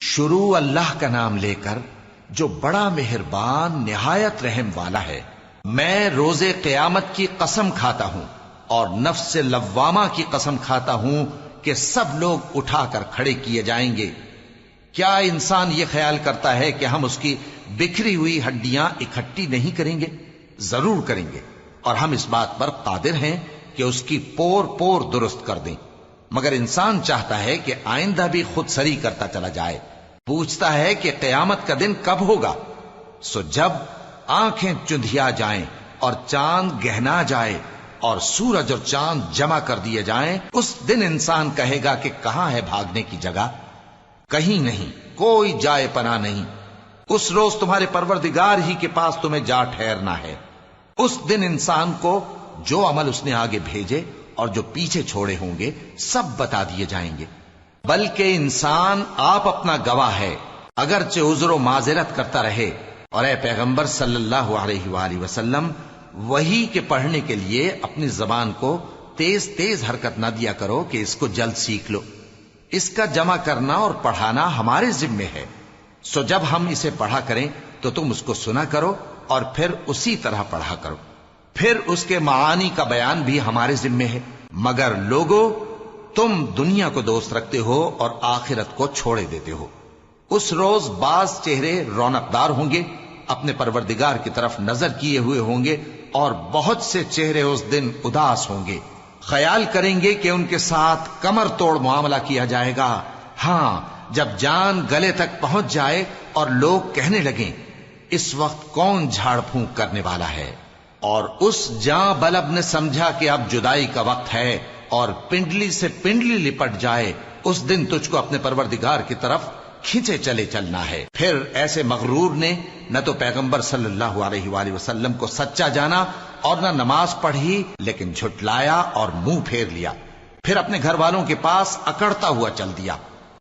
شروع اللہ کا نام لے کر جو بڑا مہربان نہایت رحم والا ہے۔ میں روز قیامت کی قسم کھاتا ہوں اور نفس لوامہ کی قسم کھاتا ہوں کہ سب لوگ اٹھا کر کھڑے کیے جائیں گے۔ کیا انسان یہ خیال کرتا ہے کہ ہم اس کی بکھری ہوئی ہڈیاں اکٹھی نہیں کریں گے؟ ضرور کریں گے، اور ہم اس بات پر قادر ہیں کہ اس کی پور پور درست کر دیں، مگر انسان چاہتا ہے کہ آئندہ بھی خود سری کرتا چلا جائے۔ پوچھتا ہے کہ قیامت کا دن کب ہوگا؟ سو جب آنکھیں چندھیا جائیں اور چاند گہنا جائے اور سورج اور چاند جمع کر دیے جائیں، اس دن انسان کہے گا کہ کہاں ہے بھاگنے کی جگہ؟ کہیں نہیں، کوئی جائے پناہ نہیں۔ اس روز تمہارے پروردگار ہی کے پاس تمہیں جا ٹھہرنا ہے۔ اس دن انسان کو جو عمل اس نے آگے بھیجے اور جو پیچھے چھوڑے ہوں گے سب بتا دیے جائیں گے، بلکہ انسان آپ اپنا گواہ ہے، اگرچہ عذر و معذرت کرتا رہے۔ اور اے پیغمبر صلی اللہ علیہ وآلہ وسلم، وحی کے پڑھنے کے لیے اپنی زبان کو تیز تیز حرکت نہ دیا کرو کہ اس کو جلد سیکھ لو۔ اس کا جمع کرنا اور پڑھانا ہمارے ذمے ہے، سو جب ہم اسے پڑھا کریں تو تم اس کو سنا کرو اور پھر اسی طرح پڑھا کرو، پھر اس کے معانی کا بیان بھی ہمارے ذمے ہے۔ مگر لوگو، تم دنیا کو دوست رکھتے ہو اور آخرت کو چھوڑے دیتے ہو۔ اس روز بعض چہرے رونقدار ہوں گے، اپنے پروردگار کی طرف نظر کیے ہوئے ہوں گے، اور بہت سے چہرے اس دن اداس ہوں گے، خیال کریں گے کہ ان کے ساتھ کمر توڑ معاملہ کیا جائے گا۔ ہاں، جب جان گلے تک پہنچ جائے اور لوگ کہنے لگیں اس وقت کون جھاڑ پھونک کرنے والا ہے، اور اس جاں بلب نے سمجھا کہ اب جدائی کا وقت ہے اور پنڈلی سے پنڈلی لپٹ جائے، اس دن تجھ کو اپنے پروردگار کی طرف کھینچے چلے چلنا ہے۔ پھر ایسے مغرور نے نہ تو پیغمبر صلی اللہ علیہ وآلہ وسلم کو سچا جانا اور نہ نماز پڑھی، لیکن جھٹلایا اور منہ پھیر لیا، پھر اپنے گھر والوں کے پاس اکڑتا ہوا چل دیا۔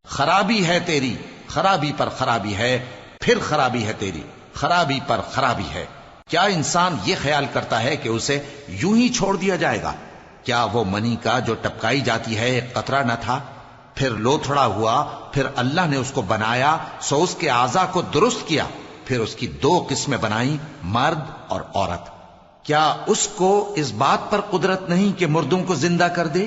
خرابی ہے تیری، خرابی پر خرابی ہے، پھر خرابی ہے تیری، خرابی پر خرابی ہے۔ کیا انسان یہ خیال کرتا ہے کہ اسے یوں ہی چھوڑ دیا جائے گا؟ کیا وہ منی کا جو ٹپکائی جاتی ہے ایک قطرہ نہ تھا، پھر لوتھڑا ہوا، پھر اللہ نے اس کو بنایا، سو اس کے اعضاء کو درست کیا، پھر اس کی دو قسمیں بنائیں، مرد اور عورت۔ کیا اس کو اس بات پر قدرت نہیں کہ مردوں کو زندہ کر دے؟